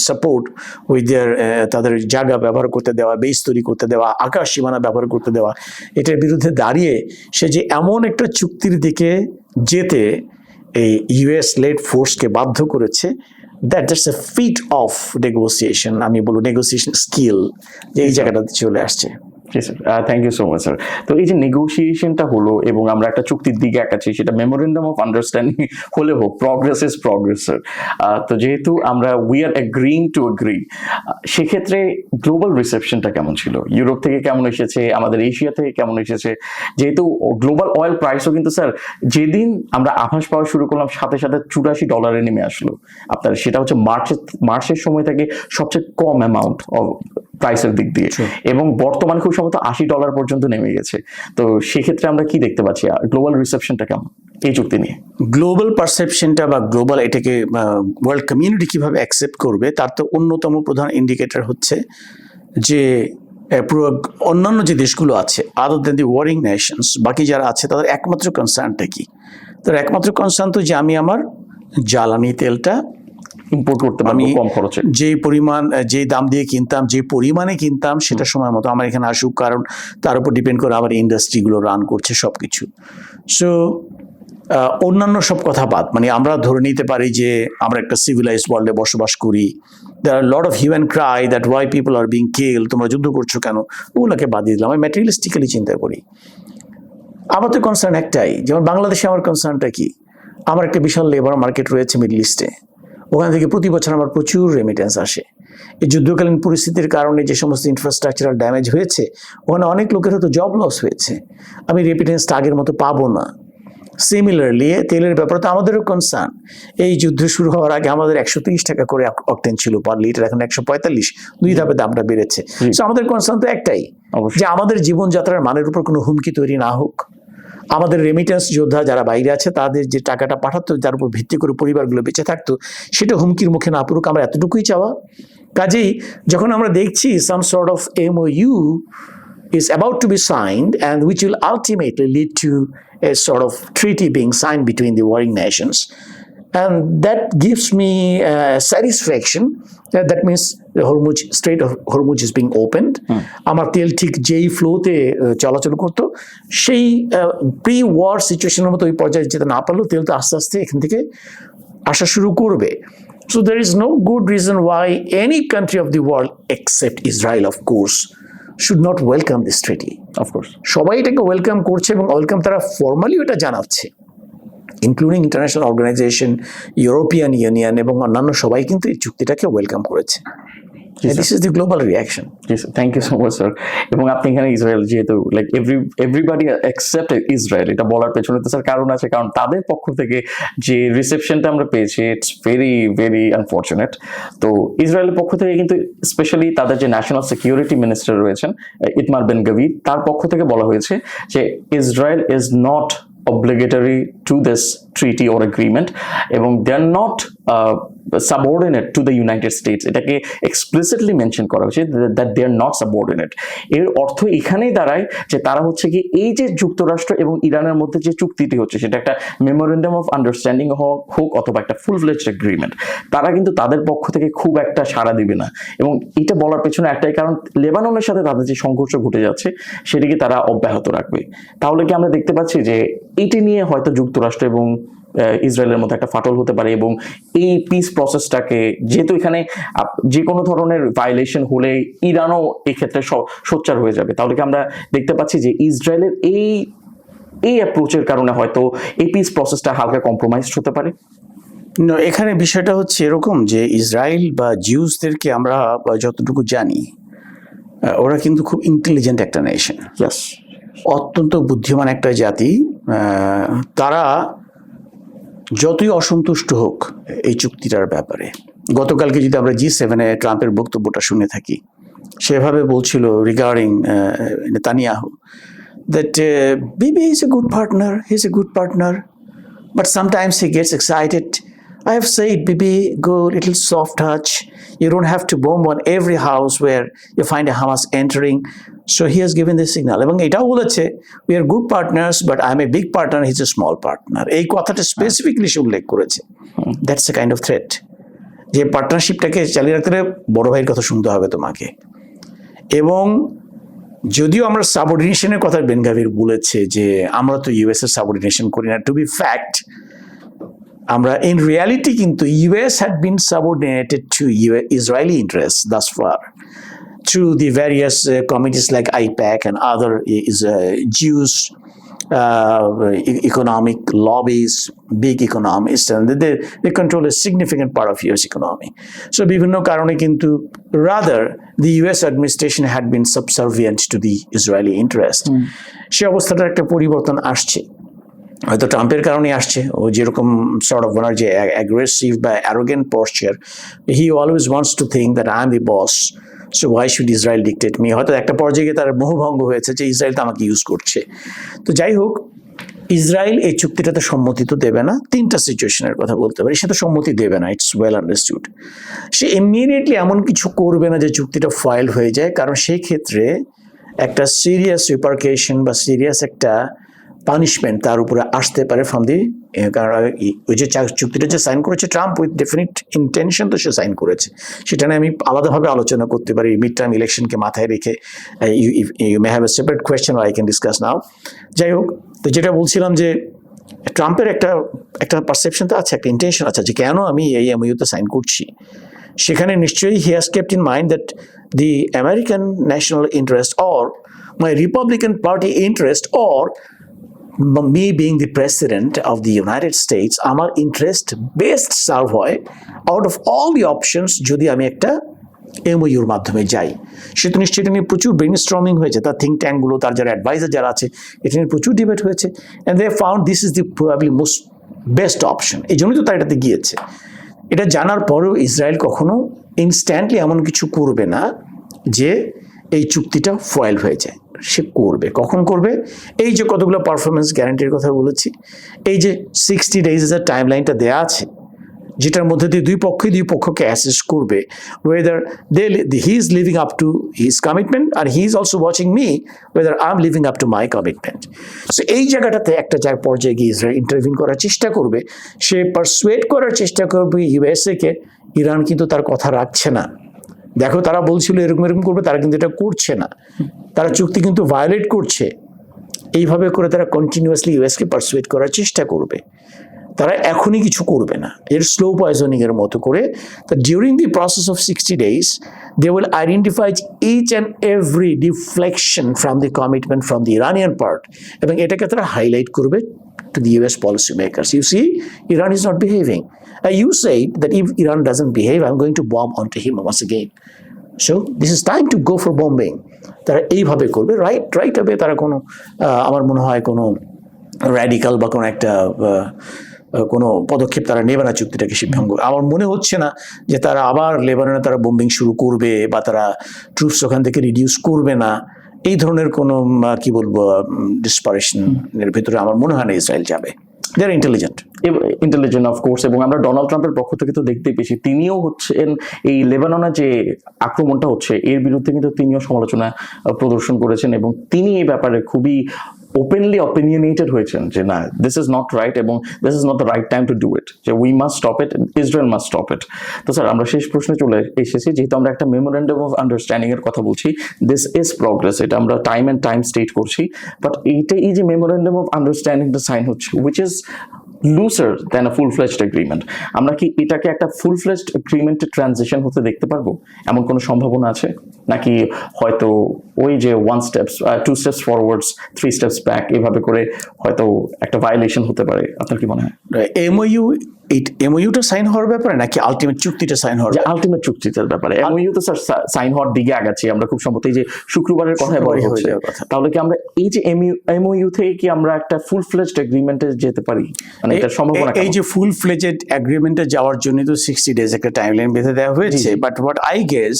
support, with তাদের জায়গা ব্যবহার করতে দেওয়া, বেস তৈরি করতে দেওয়া, আকাশ সীমানা ব্যবহার করতে দেওয়া, এটার বিরুদ্ধে দাঁড়িয়ে সে যে এমন একটা চুক্তির দিকে যেতে এই ইউএস লেড ফোর্সকে বাধ্য করেছে, that's a feat of negotiation, আমি বলবো নেগোসিয়েশন স্কিল, যে এই জায়গাটাতে চলে আসছে। Thank you so much sir. তো এই যে নেগোসিয়েশনটা হলো এবং আমরা একটা চুক্তির দিকে একাচ্ছি, সেটা মেমোরেন্ডাম অফ আন্ডারস্ট্যান্ডিং হলে হোক, প্রগ্রেস ইজ প্রগ্রেস স্যার। তো যেহেতু আমরা we are agreeing two agree, সেক্ষেত্রে গ্লোবাল রিসেপশনটা কেমন ছিল? ইউরোপ থেকে কেমন এসেছে, আমাদের এশিয়া থেকে কেমন এসেছে? যেহেতু গ্লোবাল অয়েল প্রাইসও কিন্তু স্যার যেদিন আমরা আভাস পাওয়া শুরু করলাম সাথে সাথে $84 নেমে আসলো আপনার, সেটা হচ্ছে মার্চের সময় থেকে সবচেয়ে কম অ্যামাউন্ট অফ প্রাইসের দিক দিয়ে, এবং বর্তমানে খুব সম্ভবত $80 পর্যন্ত নেমে গেছে। তো সেক্ষেত্রে আমরা কি দেখতে পাচ্ছি, গ্লোবাল রিসেপশনটা কেমন এই চুক্তি নিয়ে? গ্লোবাল পারসেপশনটা বা গ্লোবাল এটাকে ওয়ার্ল্ড কমিউনিটি কিভাবে অ্যাকসেপ্ট করবে তার তো অন্যতম প্রধান ইন্ডিকেটর হচ্ছে যে পুরো অন্যান্য যে দেশগুলো আছে আদার দেন দি ওয়ারিং নেশনস, বাকি যারা আছে তাদের একমাত্র কনসার্নটা কি? তার একমাত্র কনসার্ন তো যে আমি আমার জ্বালানি তেলটা ইম্পোর্ট করতে পারবো কম খরচে, যে দাম দিয়ে কিনতাম, যে পরিমাণে কিনতাম সেটা সময় মতো আমার এখানে আসুক, কারণ তার উপর ডিপেন্ড করে আমার ইন্ডাস্ট্রিগুলো রান করছে সব কিছু। সো অন্যান্য সব কথা বাদ, মানে আমরা ধরে নিতে পারি যে আমরা একটা সিভিলাইজড ওয়ার্ল্ডে বসবাস করি। There are lot of human cry that why people are being killed, তোমরা যুদ্ধ করছো কেন, ওগুলোকে বাদ দিয়ে দিলাম। আমি ম্যাটেরিয়ালিস্টিক্যালি চিন্তা করি। আমার তো কনসার্ন একটাই, যেমন বাংলাদেশে আমার কনসার্নটা কি, আমার একটা বিশাল লেবার মার্কেট রয়েছে মিডল ইস্টে, ওখান থেকে প্রতি বছর আমার প্রচুর রেমিটেন্স আসে। এই যুদ্ধকালীন পরিস্থিতির কারণে যে সমস্ত ইনফ্রাস্ট্রাকচারাল ড্যামেজ হয়েছে, ওখানে অনেক লোকের হয়তো জব লস হয়েছে, আমি রেমিটেন্সটা আগের মতো পাবো না। সিমিলারলি তেলের ব্যাপারে তো আমাদেরও কনসার্ন। এই যুদ্ধ শুরু হওয়ার আগে আমাদের 130 টাকা করে অকটেন ছিল পার লিটার, এখন 145, 2 ধাপে দামটা বেড়েছে। সো আমাদের কনসার্ন তো একটাই, যে আমাদের জীবনযাত্রার মানের উপর কোনো হুমকি তৈরি না হোক। আমাদের রেমিটেন্স যোদ্ধা যারা বাইরে আছে তাদের যে টাকাটা পাঠাতো, যার উপর ভিত্তি করে পরিবারগুলো বেঁচে থাকতো, সেটা হুমকির মুখে না পড়ুক, আমরা এতটুকুই চাওয়া। কাজেই যখন আমরা দেখছি some sort of MOU is about to be signed and which will ultimately lead to a sort of treaty being signed between the warring nations, and that gives me satisfaction that means the Strait of Hormuz is being opened. আমার তেল ঠিক যেই ফ্লোতে চলাচল করতো, সেই pre war সিচুয়েশনের মতো ওই পর্যায়ে যেতে না পারলেও তেল তো আস্তে আস্তে এখান থেকে আসা শুরু করবে। So there is no good reason why any country of the world except Israel, of course, should not welcome this treaty. Of course. সবাই এটাকে ওয়েলকাম করছে এবং ওয়েলকাম তারা ফর্মালি এটা জানাচ্ছে, including international organisation, European Union এবং অন্যান্য সবাই কিন্তু এই চুক্তিটাকে ওয়েলকাম করেছে। This is the global reaction. Thank you so much sir. এবং আপনি এখানে ইসরায়েল যেহেতু লাইক এভরিবাডি অ্যাকসেপ্ট ইসরায়েল, এটা বলার পেছনে তো স্যার কারণ আছে, কারণ তাদের পক্ষ থেকে যে রিসেপশনটা আমরা পেয়েছি ইটস ভেরি ভেরি আনফর্চুনেট। তো ইসরায়েলের পক্ষ থেকে কিন্তু স্পেশালি তাদের যে ন্যাশনাল সিকিউরিটি মিনিস্টার রয়েছেন ইতমার বেন গভির, তার পক্ষ থেকে বলা হয়েছে যে Israel is not obligatory to this treaty or agreement, এবং they are not subordinate to the United States. এটাকে explicitly mention করা হয়েছে that they are not subordinate. এর অর্থ এখানেই দাঁড়ায় যে তারা হচ্ছে কি এই যে যুক্তরাষ্ট্র এবং ইরানের মধ্যে যে চুক্তিটি হচ্ছে সেটা একটা মেমোরেন্ডাম অফ আন্ডারস্ট্যান্ডিং হোক অথবা একটা ফুল ফ্লেজড এগ্রিমেন্ট, তারা কিন্তু তাদের পক্ষ থেকে খুব একটা সাড়া দিবে না। এবং এটা বলার পেছনে একটাই কারণ, লেবাননের সাথে তাদের যে সংঘর্ষ ঘটে যাচ্ছে সেটিকে তারা অব্যাহত রাখবে। তাহলে কি আমরা দেখতে পাচ্ছি যে এটি নিয়ে হয়তো যুক্তরাষ্ট্র এবং ইসরায়েলের মধ্যে একটা ফাটল হতে পারে, এবং এই পিস প্রসেসটাকে, যেহেতু এখানে যে কোনো ধরনের ভায়োলেশন হলে ইরানও এই ক্ষেত্রে সোচ্চার হয়ে যাবে, তাহলে কি আমরা দেখতে পাচ্ছি যে ইসরায়েলের এই অ্যাপ্রোচের কারণে হয়তো এই পিস প্রসেসটা হালকা কম্প্রোমাইজড হতে পারে? এখানে বিষয়টা হচ্ছে এরকম যে ইসরায়েল বা জিউসদেরকে আমরা যতটুকু জানি, ওরা কিন্তু খুব ইন্টেলিজেন্ট একটা নেশন, অত্যন্ত বুদ্ধিমান একটা জাতি। তারা যতই অসন্তুষ্ট হোক এই চুক্তিটার ব্যাপারে, গতকালকে যদি আমরা G7-এ ট্রাম্পের বক্তব্যটা শুনে থাকি, সেভাবে বলছিল regarding Netanyahu that Bibi is a good partner, he's a good partner, but sometimes he gets excited. I have said, Bibi, go little soft touch. You don't have to bomb on every house where you find a Hamas entering. So he has given this signal. এবং এটাও বলেছে, we are good partners, but I'm a big partner, he's a small partner. এই কথাটা specifically সে উল্লেখ করেছে। That's a kind of threat. যে পার্টনারশিপটাকে চালিয়ে রাখতে হলে বড় ভাইয়ের কথা শুনতে হবে তোমাকে। এবং যদিও আমরা সাবঅর্ডিনেশনের কথা বেন গাভির বলেছে যে আমরা তো ইউএস এর সাবঅর্ডিনেশন করি না, টু বি ফ্যাক্ট আমরা ইন রিয়ালিটি কিন্তু US had been subordinated to Israeli interest thus far. through the various committees like IPAC and other Jews economic lobbies, big economists, and they control a significant part of US economy. So বিভিন্ন কারণে কিন্তু rather the US administration had been subservient to the Israeli interest. সে অবস্থাটার একটা পরিবর্তন আসছে, হয়তো ট্রাম্পের কারণে আসছে। ও যেরকম sort of ওনার যে aggressive বা arrogant posture, he always wants to think that I am the boss, so why should Israel dictate me? হয়তো একটা পর্যায়ে গিয়ে তার মোহভঙ্গ হয়েছে যে ইসরায়েল তো আমাকে ইউজ করছে। তো যাই হোক, ইসরায়েল এই চুক্তিটাতে সম্মতি তো দেবে না। তিনটা সিচুয়েশনের কথা বলতে পারি, সে তো সম্মতি দেবে না, it's well understood. Say immediately এমন কিছু করবে না যে চুক্তিটা ফাইল হয়ে যায়, কারণ সেই ক্ষেত্রে একটা সিরিয়াস রিপারকেশন বা সিরিয়াস একটা পানিশমেন্ট তার উপরে আসতে পারে ফ্রম দি, কারণ ওই যে চুক্তিটা যে সাইন করেছে ট্রাম্প উইথ ডেফিনিট ইন্টেনশন তো সে সাইন করেছে, সেটা নিয়ে আমি আলাদাভাবে আলোচনা করতে পারি মিড টার্ম ইলেকশনকে মাথায় রেখে। You may have a separate question I can discuss now. যাই হোক, তো যেটা বলছিলাম যে ট্রাম্পের একটা পারসেপশন তো আছে, একটা ইন্টেনশন আছে যে কেন আমি এই এমওইউতে সাইন করছি। সেখানে নিশ্চয়ই he has kept in mind that the American national interest or my Republican party interest or me being the president of the United States, আমার ইন্টারেস্ট বেস্ট সার্ভ হয় out of all the options যদি আমি একটা এমওইউর মাধ্যমে যাই। সে তো নিশ্চয়ই এটা নিয়ে প্রচুর ব্রেন স্টর্মিং হয়েছে, তার থিঙ্ক ট্যাঙ্কগুলো, তার যারা অ্যাডভাইজার যারা আছে, এটা নিয়ে প্রচুর ডিবেট হয়েছে, and they found this is the probably most best option. এই জন্যই তো তারা এটাতে গিয়েছে। এটা জানার পরেও ইসরায়েল কখনো ইনস্ট্যান্টলি এমন কিছু করবে না যে এই চুক্তিটা ফয়েল হয়ে যায়। সে করবে, কখন করবে? এই যে কতগুলো পারফরমেন্স গ্যারান্টির কথা বলেছি, এই যে 60 ডেজের টাইম লাইনটা দেওয়া আছে, যেটার মধ্যে দিয়ে দুই পক্ষকে অ্যাসেস করবে whether he is living up to his commitment আর he is also watching me whether I am living up to my commitment. So এই জায়গাটাতে একটা পর্যায়ে গিয়ে ইসরায়েল ইন্টারভিউ করার চেষ্টা করবে, সে পারসুয়েট করার চেষ্টা করবে ইউএসএ-কে। ইরান কিন্তু তার কথা রাখছে না। দেখো, তারা বলছিল এরকম করবে, তারা কিন্তু এটা করছে না, তারা চুক্তি কিন্তু ভায়োলেট করছে। এইভাবে করে তারা কন্টিনিউয়াসলি ইউএসকে পারসুয়েট করার চেষ্টা করবে। তারা এখনই কিছু করবে না, এর স্লো পয়জনিং এর মতো করে। During the process of 60 days they will identify each and every deflection from the commitment from the Iranian part, এবং এটাকে তারা হাইলাইট করবে to the US policy makers. You see, Iran is not behaving. You said that if Iran doesn't behave, I'm going to bomb onto him once again. So this is time to go for bombing. তারা এইভাবে করবে, right হবে। তারা কোনো আমার মনে হয় কোনো র্যাডিক্যাল বা কোনো একটা কোনো পদক্ষেপ তারা নেবে না চুক্তিটাকে শিবভঙ্গ। আমার মনে হচ্ছে না যে তারা আবার লেবাননে তারা বোম্বিং শুরু করবে বা তারা ট্রুপস ওখান থেকে রিডিউস করবে না। এই ধরনের কোনো কি বলবো ডিসপারেশনের ভিতরে আমার মনে হয় না ইসরায়েল যাবে। দে আর ইন্টেলিজেন্ট অফকোর্স, এবং আমরা ডোনাল্ড ট্রাম্পের পক্ষ থেকে তো দেখতেই পেয়েছি, তিনিও হচ্ছেন এই লেবাননে যে আক্রমণটা হচ্ছে এর বিরুদ্ধে কিন্তু তিনিও সমালোচনা প্রদর্শন করেছেন, এবং তিনি এই ব্যাপারে খুবই ওপেনলি অপিনিয়নেটেড হয়েছেন যে না, দিস ইজ নট রাইট এবং this is not the right time to do it, যে we must stop it, Israel must stop it. তো স্যার, আমরা শেষ প্রশ্নে চলে এসেছি। যেহেতু আমরা একটা মেমোরেন্ডাম অফ আন্ডারস্ট্যান্ডিং এর কথা বলছি, দিস ইজ প্রগ্রেস, এটা আমরা টাইম স্টেট করছি, বাট এই যে মেমোরেন্ডাম অফ আন্ডারস্ট্যান্ডিংটা সাইন হচ্ছে, which is looser than a full fledged agreement, আমরা কি এটাকে একটা ফুল-ফ্লেজড এগ্রিমেন্টে ট্রানজিশন হতে দেখতে পারবো? এমন কোনো সম্ভাবনা আছে নাকি হয়তো ওই যে 1 steps 2 steps forwards 3 steps back এভাবে করে হয়তো একটা ভায়োলেশন হতে পারে? আপনার কি মনে হয়? এমওইউটা সাইন হওয়ার ব্যাপারে নাকি আলটিমেট চুক্তিটা সাইন হওয়ার? আলটিমেট চুক্তিটার ব্যাপারে। এমওইউ তো স্যার সাইন হওয়ার দিকে আগাচ্ছি আমরা খুব সম্ভবত, এই যে শুক্রবারের কথাই বলা হচ্ছে। তাহলে কি আমরা এই যে এমওইউ থেকে কি আমরা একটা ফুল ফ্লেজড এগ্রিমেন্টে যেতে পারি? মানে এটা সম্ভাবনা? এই যে ফুল ফ্লেজড এগ্রিমেন্টে যাওয়ার জন্য তো 60 days একটা টাইমলাইন বেঁধে দেওয়া হয়েছে, বাট হোয়াট আই গেস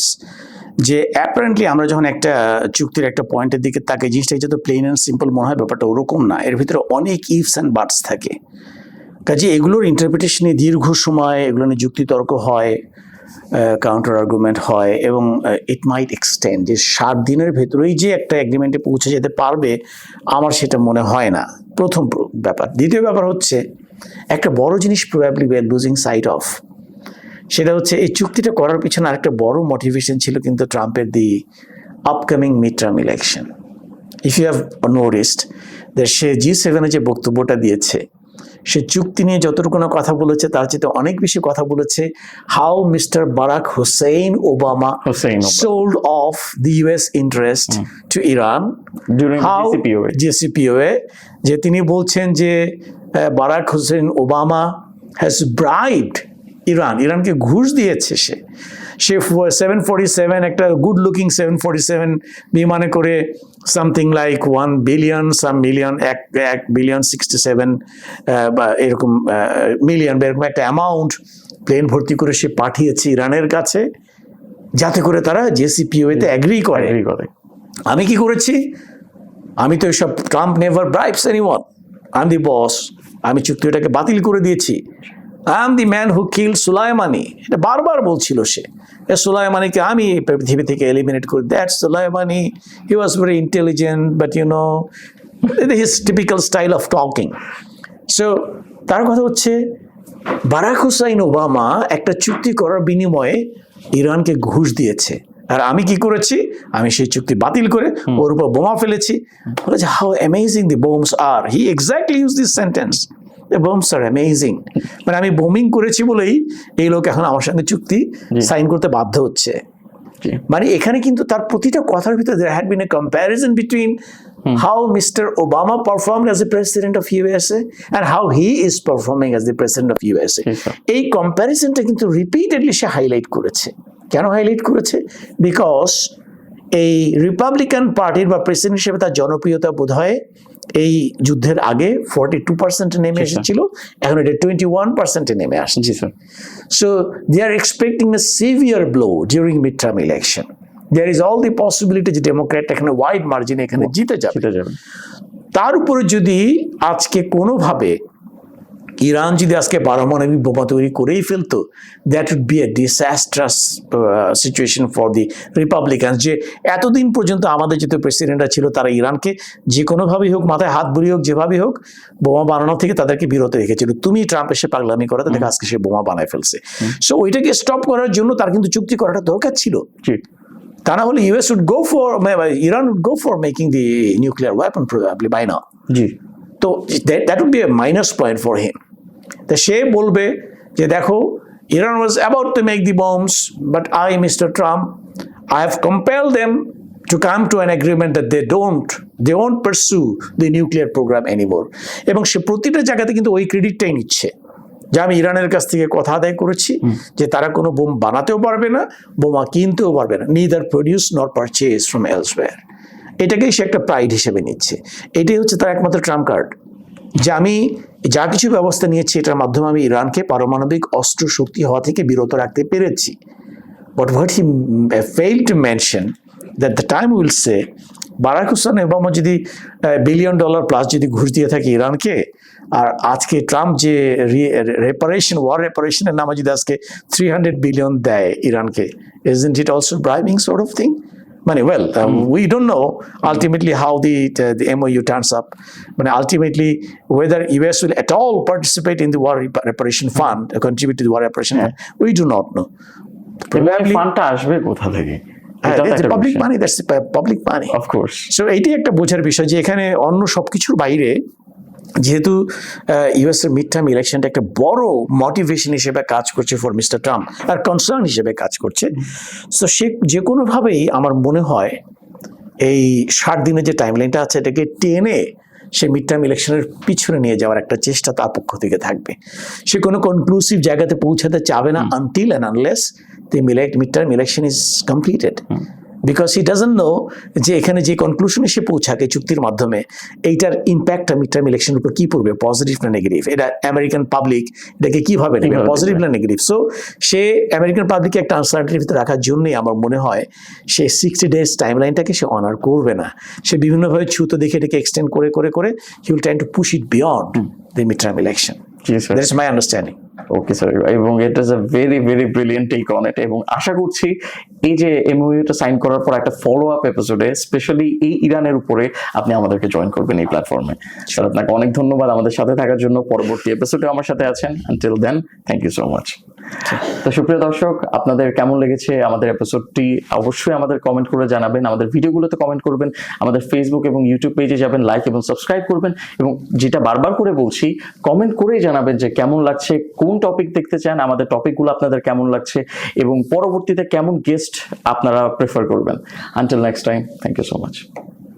যে অ্যাপারেন্টলি আমরা যখন একটা চুক্তির একটা পয়েন্টের দিকে তাকে জিনিসটা যত প্লেন অ্যান্ড সিম্পল মনে হয়, ব্যাপারটা ওরকম না। এর ভিতরে অনেক ইফস অ্যান্ড বাটস থাকে, কাজে এগুলোর ইন্টারপ্রিটেশনে দীর্ঘ সময় এগুলো নিয়ে যুক্তিতর্ক হয়, কাউন্টার আর্গুমেন্ট হয়, এবং ইট মাইট এক্সটেন্ড। যে 7 দিনের ভেতরেই যে একটা এগ্রিমেন্টে পৌঁছে যেতে পারবে, আমার সেটা মনে হয় না, প্রথম ব্যাপার। দ্বিতীয় ব্যাপার হচ্ছে একটা বড় জিনিস probably we are losing sight of, সেটা হচ্ছে এই চুক্তিটা করার পিছনে আরেকটা বড় মোটিভেশন ছিল কিন্তু ট্রাম্পের the upcoming mid term election. If you have noticed, সে G7 যে বক্তব্যটা দিয়েছে, সে চুক্তি নিয়ে যতটুকু না কথা বলেছে তার চেয়ে অনেক বেশি কথা বলেছে how Mister Barack Hussein Obama sold off the US interest to Iran During the how JCPOA যে তিনি বলছেন যে Barack Hussein Obama has bribed ইরানকে ঘুষ দিয়েছে সে 747 একটা গুড লুকিং 747 বিমানে করে সামথিং লাইক 1 বিলিয়ন সাম মিলিয়ন 1 বিলিয়ন 67 বা এরকম মিলিয়ন বা এরকম একটা অ্যামাউন্ট প্লেন ভর্তি করে সে পাঠিয়েছে ইরানের কাছে যাতে করে তারা জেসিপিওতে অ্যাগ্রি করে। আমি কি করেছি? আমি তো এসব Trump never bribes anyone, I am the boss, আমি চুক্তিটাকে বাতিল করে দিয়েছি। I am the man who kill Soleimani, এটা বারবার বলছিল সে। সুলাইমানিকে আমি পৃথিবী থেকে এলিমিনেট করি। That Soleimani, he was very intelligent but you know his typical style of talking. So তার কথা হচ্ছে বারাক হুসাইন ওবামা একটা চুক্তি করার বিনিময়ে ইরানকে ঘুষ দিয়েছে, আর আমি কি করেছি? আমি সেই চুক্তি বাতিল করে ওর উপর বোমা ফেলেছি। বলেছে how amazing the bombs are, he exactly use this sentence, the bombs are amazing. মানে আমি বোমিং করেছি বলেই এই লোক এখন আমার সঙ্গে চুক্তি সাইন করতে বাধ্য হচ্ছে। মানে এখানে কিন্তু তার প্রতিটা কথার ভিতরে there had been a comparison between how Mr. Obama performed as the president of USA and how he is performing as the president of USA. এই কম্প্যারিজনটা কিন্তু রিপিটেডলি সে হাইলাইট করেছে। কেন হাইলাইট করেছে? বিকজ এই রিপাবলিকান পার্টির বা প্রেসিডেন্ট হিসেবে তার জনপ্রিয়তা বোধহয় এই যুদ্ধের আগে 42% নেমে এসেছিল, এখন এটা 21% নেমে আসছে। So they are expecting a severe blow during midterm election. There is all the possibility যে ডেমোক্র্যাট এখানে ওয়াইড মার্জিন এখানে জিতে যাবে। তার উপরে যদি আজকে কোনোভাবে ইরান যদি আজকে পারমাণবিক বোমা তৈরি করেই ফেলতো, that would be a disastrous situation for the Republican. যে এতদিন পর্যন্ত আমাদের যেহেতু প্রেসিডেন্টরা ছিল তারা ইরানকে যে কোনোভাবেই হোক, মাথায় হাত বুড়ি হোক, যেভাবেই হোক বোমা বানানো থেকে তাদেরকে বিরত রেখেছিল। তুমি ট্রাম্প এসে পাগলামি করে তাদেরকে আজকে সে বোমা বানায় ফেলছে। সো ওইটাকে স্টপ করার জন্য তার কিন্তু চুক্তি করাটা দরকার ছিল। তা না হলে US would go for, Iran would go for making the nuclear weapon probably by now. তো that would be a minus point for him. তা সে বলবে যে দেখো, Iran was about to make the bombs, but I, Mr. Trump, I have compelled them to come to an agreement that they won't pursue the nuclear program anymore. এবং সে প্রতিটা জায়গাতে কিন্তু ওই ক্রেডিটটাই নিচ্ছে যে আমি ইরানের কাছ থেকে কথা আদায় করেছি যে তারা কোনো বোম বানাতেও পারবে না, বোমা কিনতেও পারবে না, neither produce nor purchase from elsewhere. এটাকেই সে একটা প্রাইড হিসেবে নিচ্ছে। এটাই হচ্ছে তার একমাত্র ট্রাম্প কার্ড, যে আমি যা কিছু ব্যবস্থা নিয়েছি এটার মাধ্যমে আমি ইরানকে পারমাণবিক অস্ত্র শক্তি হওয়া থেকে বিরত রাখতে পেরেছি। But what he failed to mention that the time will say Barack Hussein Obama যদি $1 billion প্লাস যদি ঘুষ দিয়ে থাকে ইরানকে, আর আজকে ট্রাম্প যে ওয়ার রেপারেশনের নামে যদি আজকে $300 billion দেয় ইরানকে, isn't it also bribing sort of thing? মানে we don't know ultimately how the MOU turns up. মানে ultimately whether US will at all participate in the war reparation fund, contribute to the war reparation fund, we do not know. Probably ফান্ডটা আসবে কোথা থেকে? It's public money, that's the public money. Of course. So এইটাই একটা বোঝার বিষয় যে এখানে অন্য সবকিছুর বাইরে যেহেতু ইউএস এর মিড টার্ম ইলেকশনটা একটা বড় মোটিভেশন হিসেবে কাজ করছে for mister Trump, R concern হিসেবে কাজ করছে। সো সে যে কোনোভাবেই আমার মনে হয় এই 60 দিনের যে টাইম লাইনটা আছে এটাকে টেনে সে মিড টার্ম ইলেকশনের পিছনে নিয়ে যাওয়ার একটা চেষ্টা তার পক্ষ থেকে থাকবে। সে কোনো কনক্লুসিভ জায়গাতে পৌঁছাতে চাবে না until and unless the midterm election is completed. Because he doesn't know যে এখানে যে কনক্লুশনে সে পৌঁছাকে চুক্তির মাধ্যমে এইটার ইম্প্যাক্টটা মিডটার্ম ইলেকশনের উপর কি পড়বে, পজিটিভ না নেগেটিভ, এটা আমেরিকান পাবলিক এটাকে কিভাবে নেবে, পজিটিভ না নেগেটিভ। সো সে আমেরিকান পাবলিককে একটা আনসার্টেনিটির ভিতরে রাখার জন্যই আমার মনে হয় সে 60 days টাইম লাইনটাকে সে অনার করবে না। সে বিভিন্নভাবে ছুতো দেখে এটাকে এক্সটেন্ড করে করে করে he will try to push it beyond the midterm election. That is my understanding. Okay sir, এবং it is a very very brilliant take on it, এবং আশা করছি এই যে এমওইউটা সাইন করার পর একটা ফলো আপ এপিসোডে স্পেশালি এই ইরানের উপরে আপনি আমাদেরকে জয়েন করবেন এই প্ল্যাটফর্মে। স্যার আপনাকে অনেক ধন্যবাদ আমাদের সাথে থাকার জন্য। পরবর্তী এপিসোডে আমার সাথে আছেন। Until then, thank you so much. তো সুপ্রিয় দর্শক, আপনাদের কেমন লেগেছে আমাদের এপিসোডটি অবশ্যই আমাদের কমেন্ট করে জানাবেন, আমাদের ভিডিওগুলোতে কমেন্ট করবেন, আমাদের ফেসবুক এবং ইউটিউব পেজে যাবেন, লাইক এবং সাবস্ক্রাইব করবেন, এবং যেটা বারবার করে বলছি, কমেন্ট করেই জানাবেন যে কেমন লাগছে, কোন টপিক দেখতে চান, আমাদের টপিকগুলো আপনাদের কেমন লাগছে, এবং পরবর্তীতে কেমন গেস্ট আপনারা প্রেফার করবেন। Until next time, thank you so much.